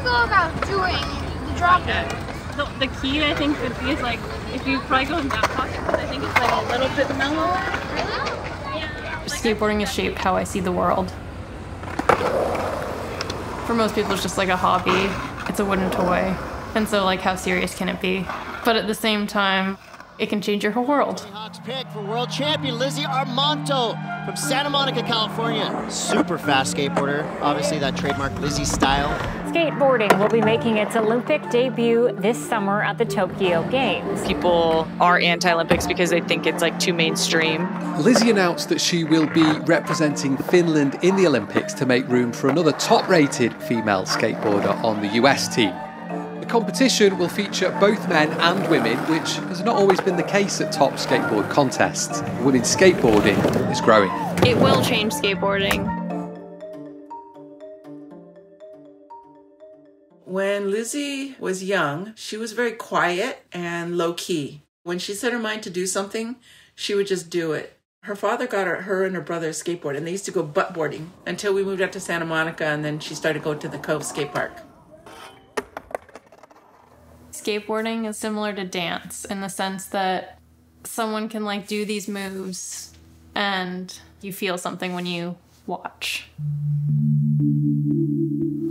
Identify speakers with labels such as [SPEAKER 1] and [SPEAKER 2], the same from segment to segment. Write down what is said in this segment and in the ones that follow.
[SPEAKER 1] go about doing the drop?
[SPEAKER 2] The key, I think, would be is like, if you probably go in that pocket, because I think it's like a little bit mellower. Yeah.
[SPEAKER 3] Skateboarding has shaped how I see the world. For most people, it's just like a hobby. It's a wooden toy. And so, like, how serious can it be? But at the same time, it can change your whole world.
[SPEAKER 4] Hawks pick for world champion Lizzie Armanto from Santa Monica, California. Super fast skateboarder. Obviously, that trademark Lizzie style.
[SPEAKER 5] Skateboarding will be making its Olympic debut this summer at the Tokyo Games.
[SPEAKER 6] People are anti-Olympics because they think it's like too mainstream.
[SPEAKER 7] Lizzie announced that she will be representing Finland in the Olympics to make room for another top-rated female skateboarder on the US team. The competition will feature both men and women, which has not always been the case at top skateboard contests. Women's skateboarding is growing.
[SPEAKER 2] It will change skateboarding.
[SPEAKER 8] When Lizzie was young, she was very quiet and low-key. When she set her mind to do something, she would just do it. Her father got her and her brother a skateboard, and they used to go buttboarding until we moved out to Santa Monica, and then she started going to the Cove skate park.
[SPEAKER 3] Skateboarding is similar to dance in the sense that someone can like do these moves and you feel something when you watch.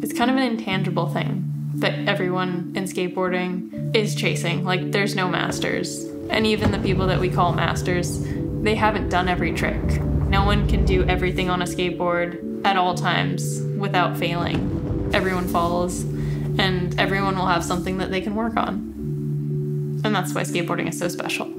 [SPEAKER 3] It's kind of an intangible thing that everyone in skateboarding is chasing. Like, there's no masters. And even the people that we call masters, they haven't done every trick. No one can do everything on a skateboard at all times without failing. Everyone falls. And everyone will have something that they can work on. And that's why skateboarding is so special.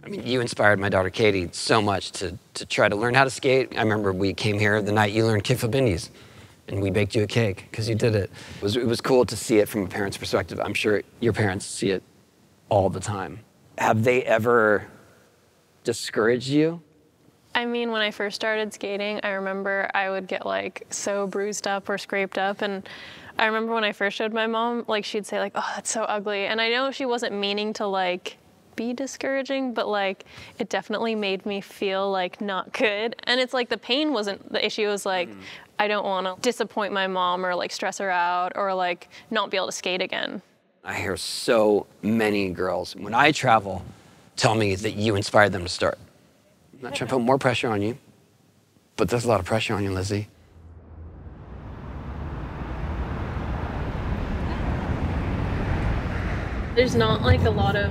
[SPEAKER 9] I mean, you inspired my daughter Katie so much to try to learn how to skate. I remember we came here the night you learned kickflip indies, and we baked you a cake because you did it. It was cool to see it from a parent's perspective. I'm sure your parents see it all the time. Have they ever discouraged you?
[SPEAKER 2] I mean, when I first started skating, I remember I would get like so bruised up or scraped up, and I remember when I first showed my mom, like she'd say like, "Oh, that's so ugly," and I know she wasn't meaning to like be discouraging, but like it definitely made me feel like not good. And it's like the pain wasn't the issue. It was like I don't want to disappoint my mom or like stress her out or like not be able to skate again.
[SPEAKER 9] I hear so many girls when I travel tell me that you inspired them to start. I'm not trying to put more pressure on you, but there's a lot of pressure on you, Lizzie.
[SPEAKER 2] There's not like a lot of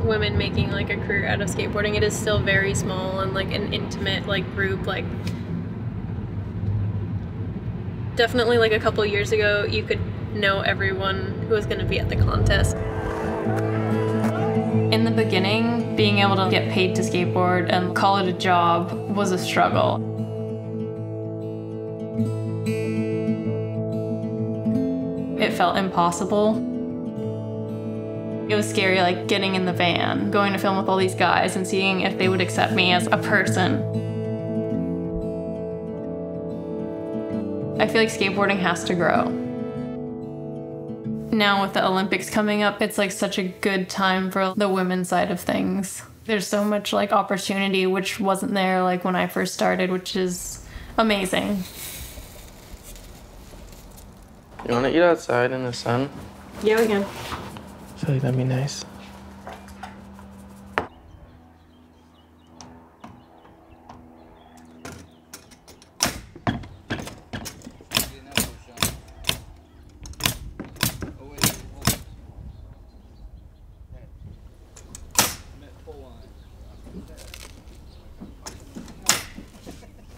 [SPEAKER 2] women making like a career out of skateboarding. It is still very small and like an intimate like group. Like definitely like a couple years ago you could know everyone who was going to be at the contest.
[SPEAKER 3] In the beginning, being able to get paid to skateboard and call it a job was a struggle. It felt impossible. It was scary, like getting in the van, going to film with all these guys and seeing if they would accept me as a person. I feel like skateboarding has to grow. Now with the Olympics coming up, it's like such a good time for the women's side of things. There's so much like opportunity which wasn't there like when I first started, which is amazing.
[SPEAKER 10] You want to eat outside in the sun?
[SPEAKER 2] Yeah, we can.
[SPEAKER 10] I feel like that'd be nice.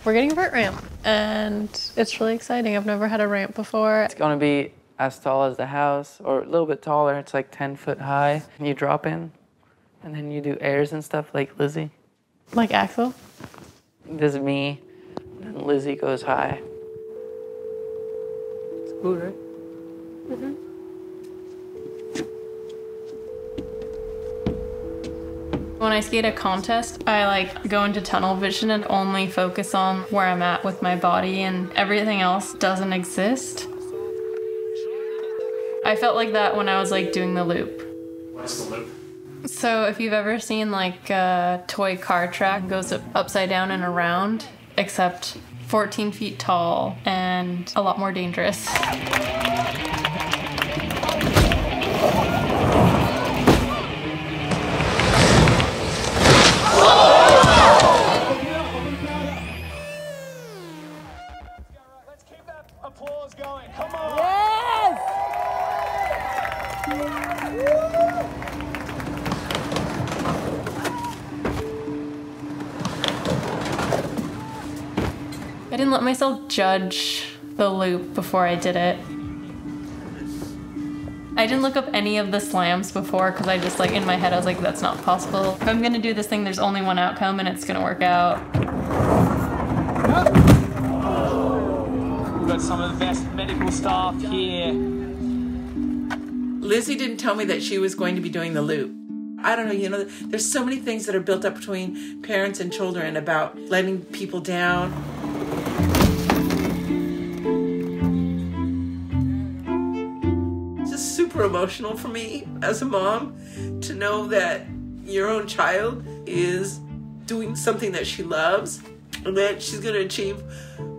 [SPEAKER 2] We're getting a vert ramp, and it's really exciting. I've never had a ramp before.
[SPEAKER 10] It's gonna be as tall as the house, or a little bit taller. It's like 10 foot high. And you drop in, and then you do airs and stuff like Lizzie.
[SPEAKER 3] Like Axel?
[SPEAKER 10] This is me, and Lizzie goes high. It's cool, right?
[SPEAKER 3] Mm-hmm. When I skate a contest, I like go into tunnel vision and only focus on where I'm at with my body, and everything else doesn't exist. I felt like that when I was like doing the loop.
[SPEAKER 11] What's the loop?
[SPEAKER 3] So if you've ever seen like a toy car track, it goes upside down and around, except 14 feet tall and a lot more dangerous. I didn't let myself judge the loop before I did it. I didn't look up any of the slams before because I just like in my head I was like, that's not possible. If I'm gonna do this thing, there's only one outcome and it's gonna work out.
[SPEAKER 11] We've got some of the best medical staff here.
[SPEAKER 8] Lizzie didn't tell me that she was going to be doing the loop. I don't know, you know, there's so many things that are built up between parents and children about letting people down. It's just super emotional for me as a mom to know that your own child is doing something that she loves and that she's going to achieve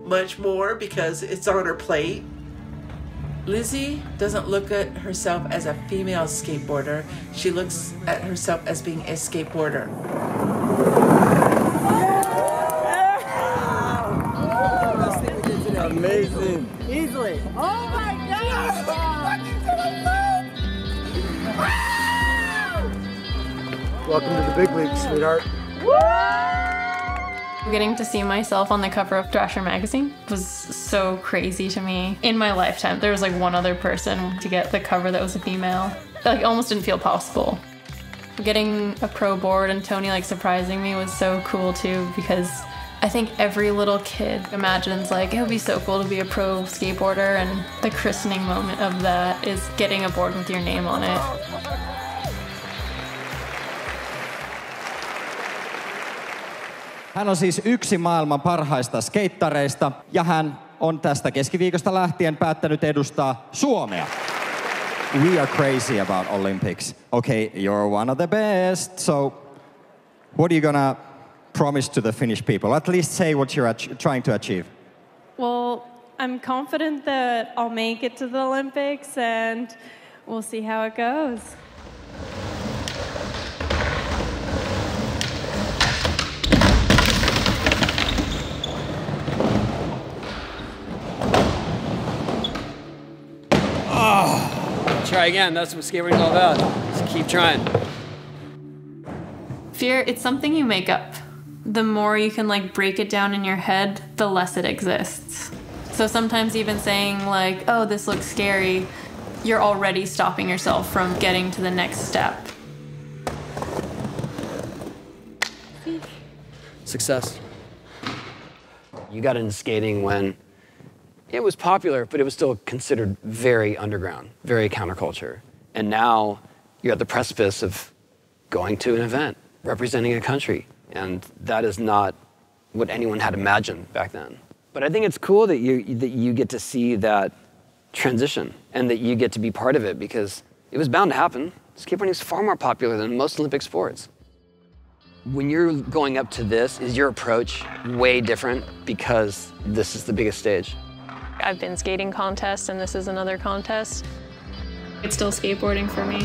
[SPEAKER 8] much more because it's on her plate. Lizzie doesn't look at herself as a female skateboarder. She looks at herself as being a skateboarder.
[SPEAKER 12] Amazing. Easily. Oh my God! Welcome to the big leagues, sweetheart.
[SPEAKER 3] Getting to see myself on the cover of Thrasher magazine was so crazy to me. In my lifetime, there was like one other person to get the cover that was a female. That like almost didn't feel possible. Getting a pro board and Tony like surprising me was so cool too, because I think every little kid imagines like it would be so cool to be a pro skateboarder, and the christening moment of that is getting a board with your name on it.
[SPEAKER 13] Hän on siis yksi maailman parhaista skeittareista ja hän on tästä keskiviikosta lähtien päättänyt edustaa Suomea. We are crazy about Olympics. Okay, you're one of the best. So what are you gonna promise to the Finnish people? At least say what you're trying to achieve.
[SPEAKER 14] Well, I'm confident that I'll make it to the Olympics and we'll see how it goes.
[SPEAKER 9] Try again. That's what skateboarding's all about. Just keep trying.
[SPEAKER 3] Fear, it's something you make up. The more you can like break it down in your head, the less it exists. So sometimes even saying like, oh, this looks scary, you're already stopping yourself from getting to the next step.
[SPEAKER 9] Success. You got into skating when it was popular, but it was still considered very underground, very counterculture. And now you're at the precipice of going to an event, representing a country. And that is not what anyone had imagined back then. But I think it's cool that you get to see that transition and that you get to be part of it, because it was bound to happen. Skateboarding is far more popular than most Olympic sports. When you're going up to this, is your approach way different because this is the biggest stage?
[SPEAKER 2] I've been skating contests and this is another contest.
[SPEAKER 3] It's still skateboarding for me.